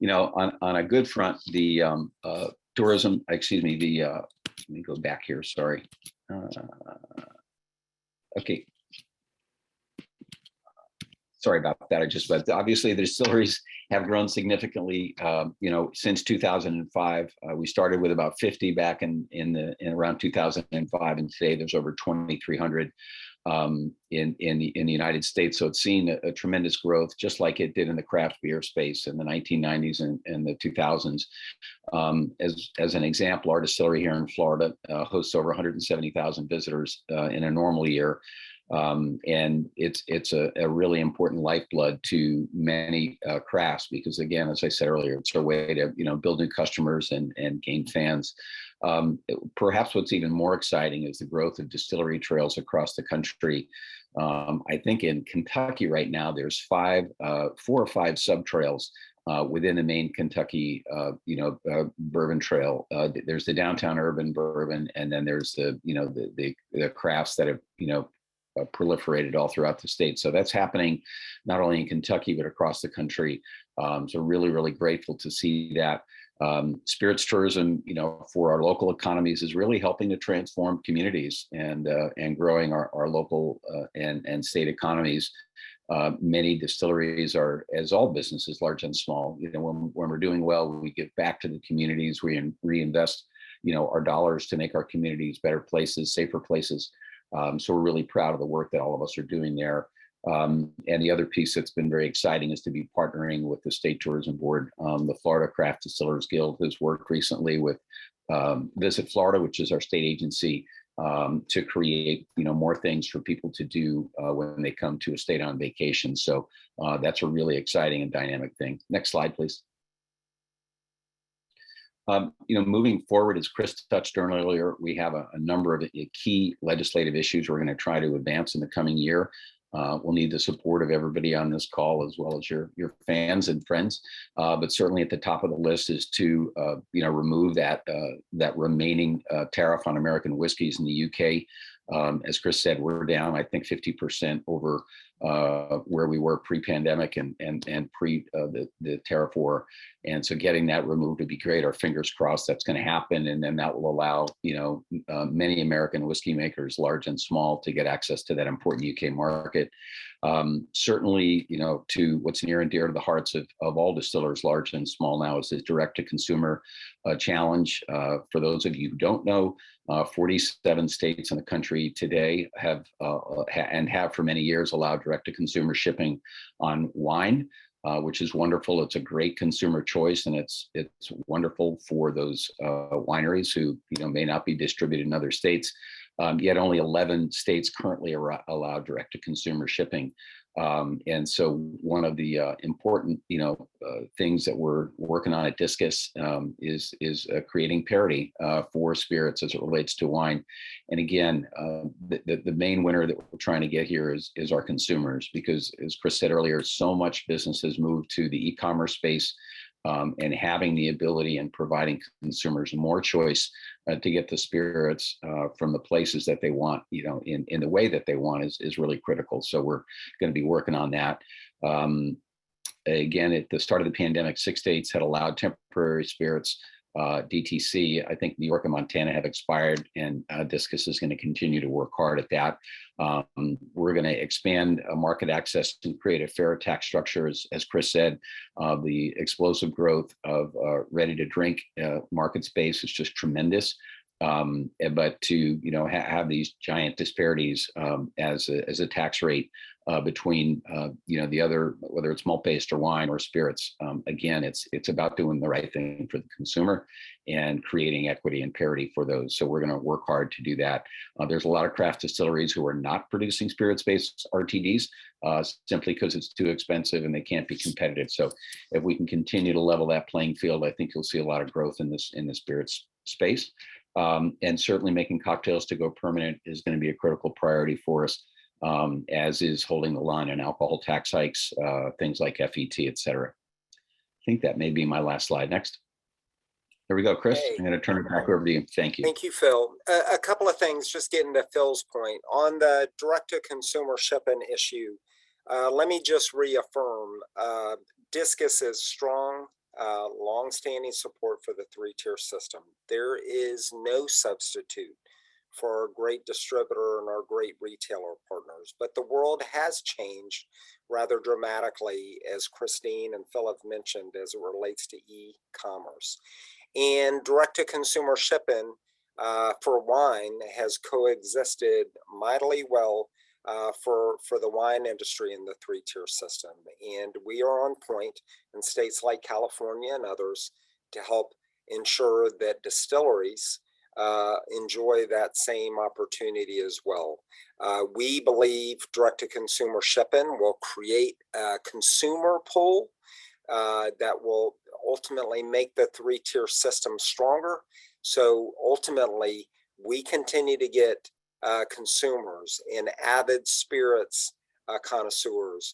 D: On a good front, the tourism, let me go back here, sorry. Okay. Sorry about that. But obviously the distilleries have grown significantly, since 2005. We started with about 50 back in around 2005, and today there's over 2,300 in the United States. So it's seen a tremendous growth, just like it did in the craft beer space in the 1990s and the 2000s. As an example, our distillery here in Florida hosts over 170,000 visitors in a normal year. And it's a really important lifeblood to many crafts, because again, as I said earlier, it's our way to build new customers and gain fans. Perhaps what's even more exciting is the growth of distillery trails across the country. I think in Kentucky right now, there's 4 or 5 sub trails within the main Kentucky, bourbon trail. There's the downtown urban bourbon, and then there's the crafts that have proliferated all throughout the state. So that's happening not only in Kentucky, but across the country. So really, really grateful to see that. Spirits tourism, for our local economies is really helping to transform communities and growing our local and state economies. Many distilleries are, as all businesses, large and small, when we're doing well, we give back to the communities, we reinvest, our dollars to make our communities better places, safer places. So we're really proud of the work that all of us are doing there. And the other piece that's been very exciting is to be partnering with the State Tourism Board. The Florida Craft Distillers Guild has worked recently with Visit Florida, which is our state agency, to create more things for people to do when they come to a state on vacation. So that's a really exciting and dynamic thing. Next slide, please. Moving forward, as Chris touched on earlier, we have a number of key legislative issues we're going to try to advance in the coming year. We'll need the support of everybody on this call, as well as your fans and friends. But certainly at the top of the list is to remove that remaining tariff on American whiskeys in the UK. As Chris said, we're down, I think, 50% over where we were pre-pandemic and pre the tariff war. And so getting that removed would be great. Our fingers crossed that's going to happen. And then that will allow, many American whiskey makers, large and small, to get access to that important UK market. Certainly, to what's near and dear to the hearts of all distillers, large and small now, is this direct to consumer challenge. For those of you who don't know, 47 states in the country today have for many years allowed direct to consumer shipping on wine. Which is wonderful. It's a great consumer choice, and it's wonderful for those wineries who may not be distributed in other states. Yet only 11 states currently allow direct to consumer shipping. And so one of the important things that we're working on at DISCUS is creating parity for spirits as it relates to wine. And again, the main winner that we're trying to get here is our consumers, because as Chris said earlier, so much business has moved to the e-commerce space. And having the ability and providing consumers more choice to get the spirits from the places that they want, in the way that they want is really critical. So we're going to be working on that. Again, at the start of the pandemic, 6 states had allowed temporary spirits, DTC. I think New York and Montana have expired, and DISCUS is going to continue to work hard at that. We're going to expand market access and create a fair tax structure. As Chris said, the explosive growth of ready to drink market space is just tremendous. But to have these giant disparities as a tax rate between the other, whether it's malt-based or wine or spirits, again, it's about doing the right thing for the consumer and creating equity and parity for those. So we're going to work hard to do that. There's a lot of craft distilleries who are not producing spirits-based RTDs simply because it's too expensive and they can't be competitive. So if we can continue to level that playing field, I think you'll see a lot of growth in the spirits space. And certainly making cocktails to go permanent is going to be a critical priority for us, as is holding the line on alcohol tax hikes, things like FET, et cetera. I think that may be my last slide. Next. There we go, Chris.
B: Hey.
D: I'm going to turn it back over to you. Thank you.
B: Thank you, Phil. A couple of things, just getting to Phil's point. On the direct-to-consumer shipping issue, let me just reaffirm, DISCUS is strong, long-standing support for the 3-tier system. There is no substitute for our great distributor and our great retailer partners. But the world has changed rather dramatically, as Christine and Phil have mentioned, as it relates to e-commerce. And direct-to-consumer shipping for wine has coexisted mightily well for the wine industry in the 3-tier system. And we are on point in states like California and others to help ensure that distilleries enjoy that same opportunity as well. We believe direct-to-consumer shipping will create a consumer pull that will ultimately make the 3-tier system stronger. So ultimately, we continue to get consumers and avid spirits connoisseurs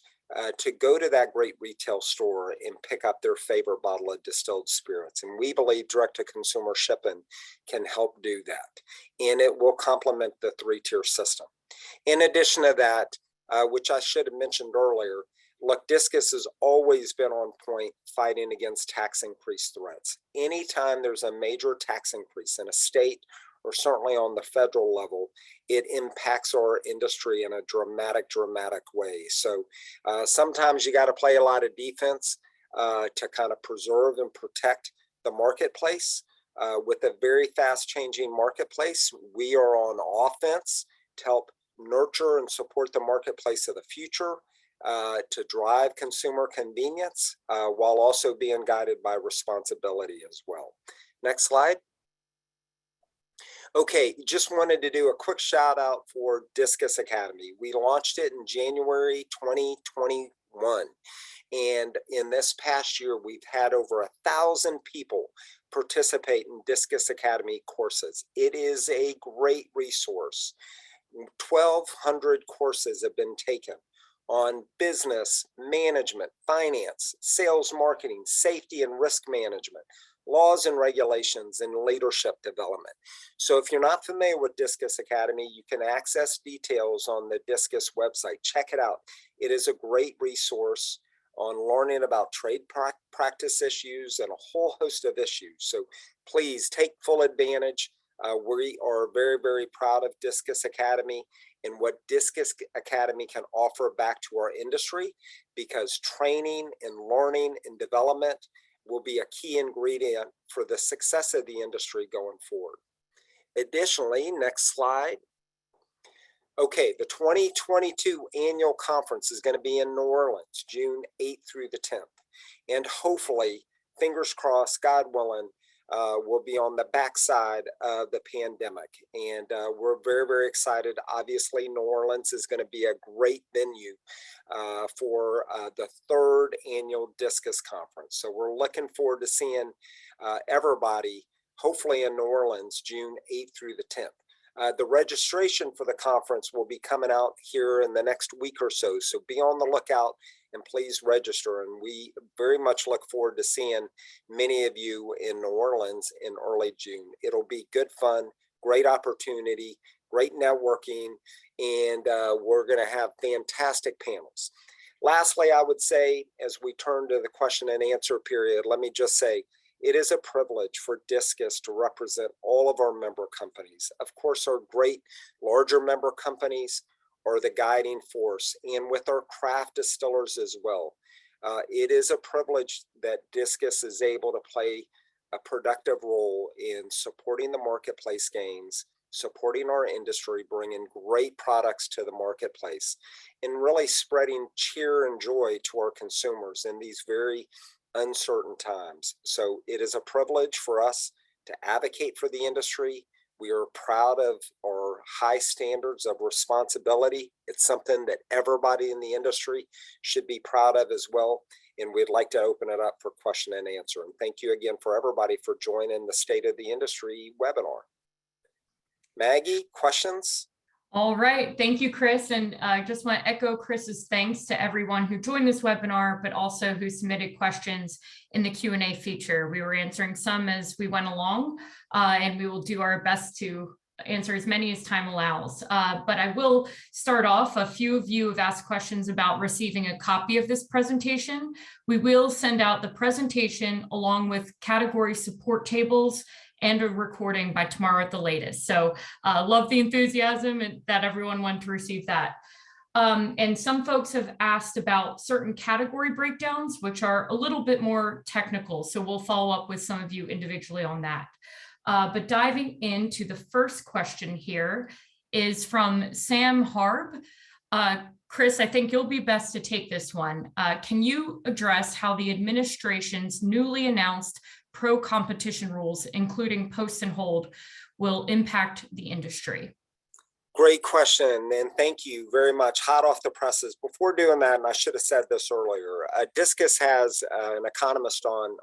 B: to go to that great retail store and pick up their favorite bottle of distilled spirits. And we believe direct-to-consumer shipping can help do that. And it will complement the 3-tier system. In addition to that, which I should have mentioned earlier, look, DISCUS has always been on point fighting against tax increase threats. Anytime there's a major tax increase in a state or certainly on the federal level, it impacts our industry in a dramatic way. So sometimes you got to play a lot of defense to kind of preserve and protect the marketplace. With a very fast changing marketplace, we are on offense to help nurture and support the marketplace of the future, to drive consumer convenience while also being guided by responsibility as well. Next slide. Okay, just wanted to do a quick shout out for DISCUS Academy. We launched it in January 2021. And in this past year, we've had over 1,000 people participate in DISCUS Academy courses. It is a great resource. 1,200 courses have been taken on business, management, finance, sales, marketing, safety and risk management, laws and regulations, and leadership development. So if you're not familiar with DISCUS Academy, you can access details on the DISCUS website. Check it out. It is a great resource on learning about trade practice issues and a whole host of issues. So please take full advantage. We are very, very proud of DISCUS Academy and what DISCUS Academy can offer back to our industry, because training and learning and development will be a key ingredient for the success of the industry going forward. Additionally, next slide. Okay, the 2022 annual conference is going to be in New Orleans, June 8th through the 10th. And hopefully, fingers crossed, God willing, will be on the backside of the pandemic. And we're very, very excited. Obviously, New Orleans is going to be a great venue for the 3rd annual DISCUS conference. So we're looking forward to seeing everybody, hopefully in New Orleans, June 8th through the 10th. The registration for the conference will be coming out here in the next week or so. So be on the lookout and please register. And we very much look forward to seeing many of you in New Orleans in early June. It'll be good fun, great opportunity, great networking, and we're going to have fantastic panels. Lastly, I would say, as we turn to the question and answer period, let me just say, it is a privilege for DISCUS to represent all of our member companies. Of course, our great larger member companies are the guiding force, and with our craft distillers as well. It is a privilege that DISCUS is able to play a productive role in supporting the marketplace gains, supporting our industry, bringing great products to the marketplace, and really spreading cheer and joy to our consumers in these very uncertain times. So it is a privilege for us to advocate for the industry. We are proud of our high standards of responsibility. It's something that everybody in the industry should be proud of as well. And we'd like to open it up for question and answer. And thank you again for everybody for joining the State of the Industry webinar. Maggie, questions?
A: All right, thank you, Chris. And I just want to echo Chris's thanks to everyone who joined this webinar, but also who submitted questions in the Q&A feature. We were answering some as we went along, and we will do our best to answer as many as time allows. But I will start off. A few of you have asked questions about receiving a copy of this presentation. We will send out the presentation along with category support tables and a recording by tomorrow at the latest. So love the enthusiasm and that everyone wanted to receive that. And some folks have asked about certain category breakdowns, which are a little bit more technical. So we'll follow up with some of you individually on that. But diving into the first question here is from Sam Harb. Chris, I think you'll be best to take this one. Can you address how the administration's newly announced pro-competition rules, including post and hold, will impact the industry?
B: Great question, and thank you very much. Hot off the presses. Before doing that, and I should have said this earlier, DISCUS has an economist on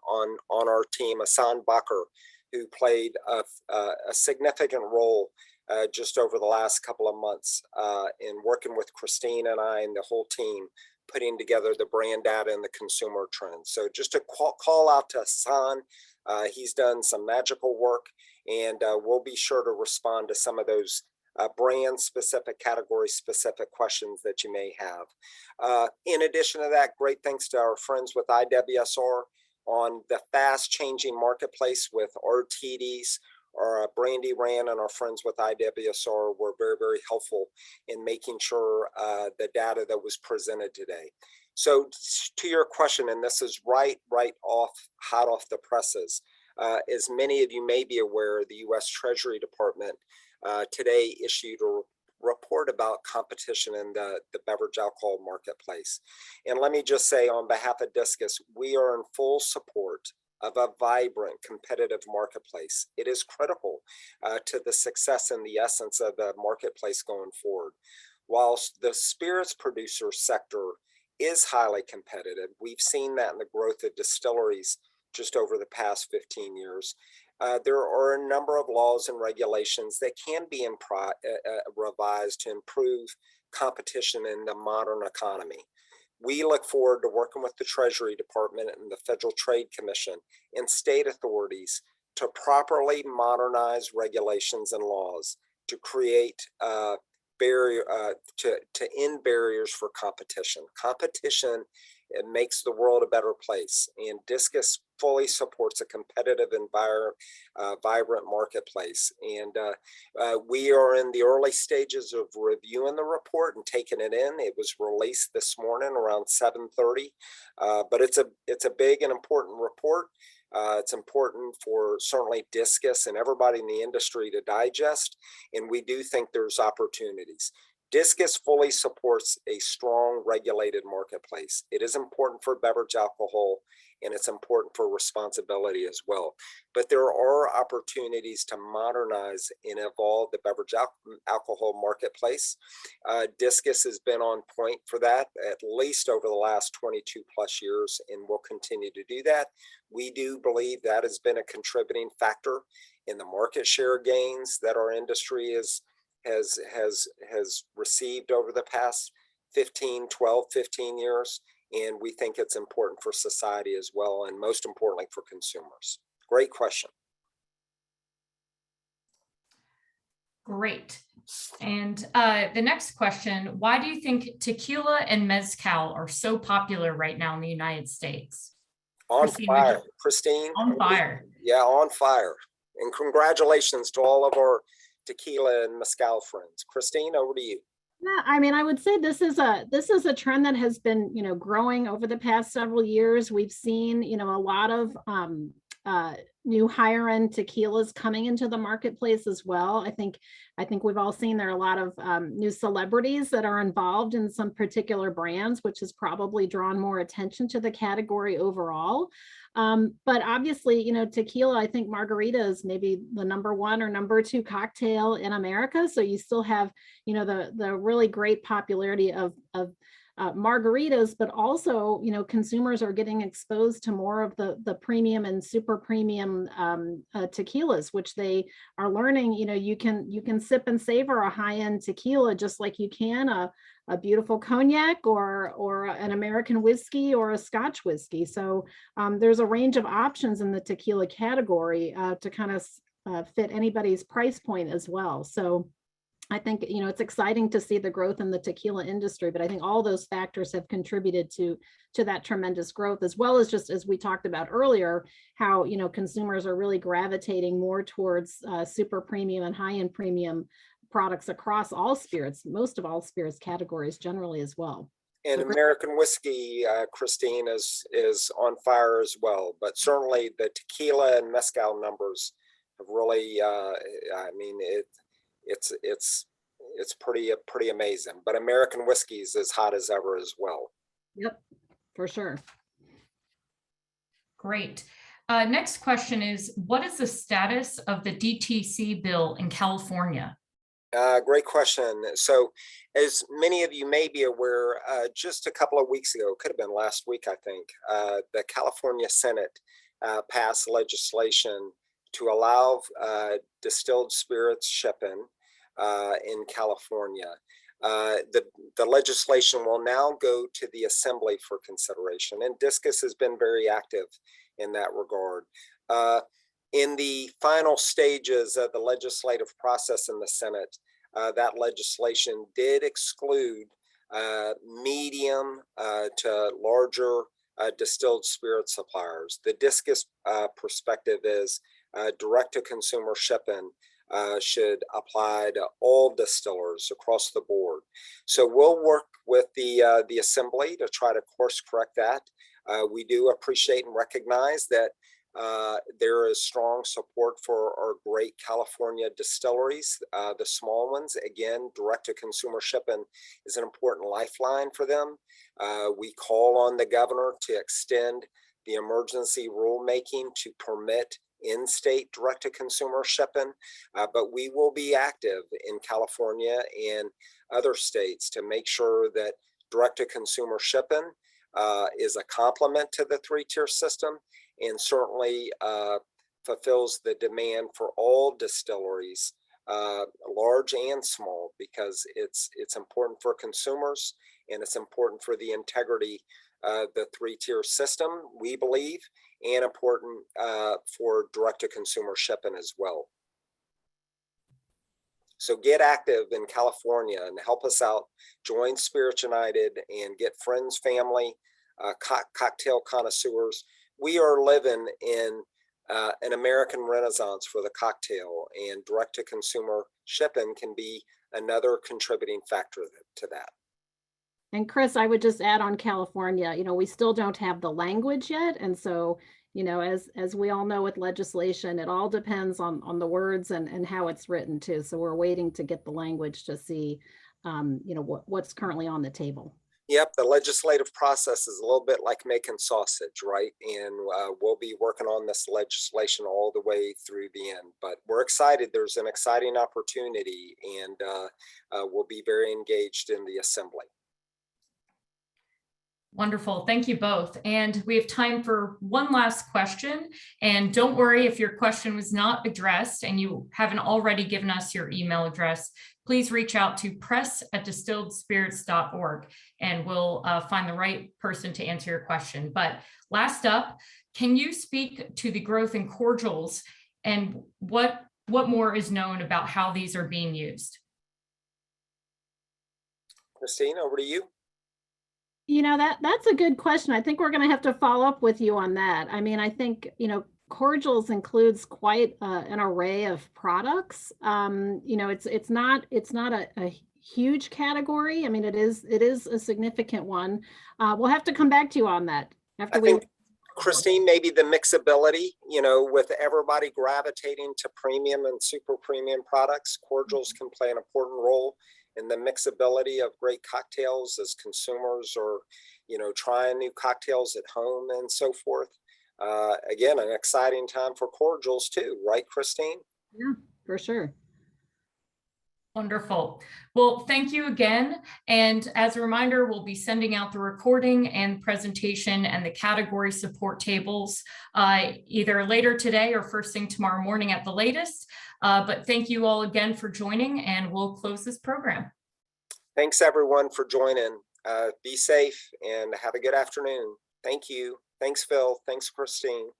B: our team, Hassan Bakr, who played a significant role just over the last couple of months in working with Christine and I and the whole team, putting together the brand data and the consumer trends. So just a call out to Hassan. He's done some magical work, and we'll be sure to respond to some of those brand specific, category specific questions that you may have. In addition to that, great thanks to our friends with IWSR on the fast changing marketplace with RTDs. Our Brandy Rand and our friends with IWSR were very, very helpful in making sure the data that was presented today. So to your question, and this is hot off the presses, as many of you may be aware, the U.S. Treasury Department today issued a report about competition in the beverage alcohol marketplace. And let me just say on behalf of DISCUS, we are in full support of a vibrant competitive marketplace. It is critical to the success and the essence of the marketplace going forward. Whilst the spirits producer sector is highly competitive, we've seen that in the growth of distilleries just over the past 15 years. There are a number of laws and regulations that can be revised to improve competition in the modern economy. We look forward to working with the Treasury Department and the Federal Trade Commission and state authorities to properly modernize regulations and laws to create to end barriers for competition. Competition it makes the world a better place. And DISCUS fully supports a competitive vibrant marketplace. And we are in the early stages of reviewing the report and taking it in. It was released this morning around 7:30, but it's a big and important report. It's important for certainly DISCUS and everybody in the industry to digest, and we do think there's opportunities. DISCUS fully supports a strong regulated marketplace. It is important for beverage alcohol, and it's important for responsibility as well. But there are opportunities to modernize and evolve the beverage alcohol marketplace. DISCUS has been on point for that at least over the last 22 plus years, and will continue to do that. We do believe that has been a contributing factor in the market share gains that our industry has received over the past 15 years. And we think it's important for society as well, and most importantly for consumers. Great question.
A: Great. And the next question, why do you think tequila and mezcal are so popular right now in the United States?
B: On
A: Christine,
B: fire, Christine.
A: On fire.
B: Yeah, on fire. And congratulations to all of our tequila and mezcal friends. Christine, over to you.
C: Yeah, I mean, I would say this is a trend that has been, growing over the past several years. We've seen, a lot of new higher end tequilas coming into the marketplace as well. I think we've all seen there are a lot of new celebrities that are involved in some particular brands, which has probably drawn more attention to the category overall. But obviously, tequila, I think margarita is maybe the #1 or #2 cocktail in America. So you still have, the really great popularity of margaritas, but also, consumers are getting exposed to more of the premium and super premium tequilas, which they are learning. You can sip and savor a high-end tequila just like you can a beautiful cognac or an American whiskey or a Scotch whiskey. So there's a range of options in the tequila category to kind of fit anybody's price point as well. So I think, it's exciting to see the growth in the tequila industry, but I think all those factors have contributed to that tremendous growth, as well as just as we talked about earlier, how, consumers are really gravitating more towards super premium and high-end premium products across all spirits, most of all spirits categories generally as well.
B: And American whiskey, Christine, is on fire as well. But certainly the tequila and mezcal numbers have really, it's pretty amazing. But American whiskey is as hot as ever as well.
C: Yep, for sure.
A: Great. Next question is, what is the status of the DTC bill in California?
B: Great question. So as many of you may be aware, just a couple of weeks ago, could have been last week, I think, the California Senate passed legislation to allow distilled spirits shipping in California. The legislation will now go to the Assembly for consideration, and DISCUS has been very active in that regard. In the final stages of the legislative process in the Senate, that legislation did exclude medium to larger distilled spirit suppliers. The DISCUS perspective is direct-to-consumer shipping should apply to all distillers across the board. So we'll work with the Assembly to try to course correct that. We do appreciate and recognize that there is strong support for our great California distilleries, the small ones. Again, direct-to-consumer shipping is an important lifeline for them. We call on the governor to extend the emergency rulemaking to permit in-state direct-to-consumer shipping, but we will be active in California and other states to make sure that direct-to-consumer shipping is a complement to the three-tier system, and certainly fulfills the demand for all distilleries, large and small, because it's important for consumers and it's important for the integrity of the three-tier system, we believe, and important for direct-to-consumer shipping as well. So get active in California and help us out. Join Spirits United and get friends, family, cocktail connoisseurs. We are living in an American renaissance for the cocktail, and direct-to-consumer shipping can be another contributing factor to that.
C: And Chris, I would just add on California, we still don't have the language yet. And so, as we all know with legislation, it all depends on the words and how it's written too. So we're waiting to get the language to see, what's currently on the table.
B: Yep, the legislative process is a little bit like making sausage, right? And we'll be working on this legislation all the way through the end. But we're excited. There's an exciting opportunity, and we'll be very engaged in the assembly.
A: Wonderful. Thank you both. And we have time for one last question. And don't worry if your question was not addressed and you haven't already given us your email address, please reach out to press@distilledspirits.org and we'll find the right person to answer your question. But last up, can you speak to the growth in cordials and what more is known about how these are being used?
B: Christine, over to you.
C: That's a good question. I think we're going to have to follow up with you on that. I mean, I think, cordials includes quite an array of products. It's not a huge category. I mean, it is a significant one. We'll have to come back to you on that after
B: I think, Christine, maybe the mixability, with everybody gravitating to premium and super premium products, cordials can play an important role in the mixability of great cocktails as consumers are, trying new cocktails at home and so forth. Again, an exciting time for cordials too, right, Christine?
C: Yeah, for sure.
A: Wonderful. Well, thank you again. And as a reminder, we'll be sending out the recording and presentation and the category support tables either later today or first thing tomorrow morning at the latest. But thank you all again for joining, and we'll close this program.
B: Thanks everyone for joining. Be safe and have a good afternoon. Thank you. Thanks, Phil. Thanks, Christine.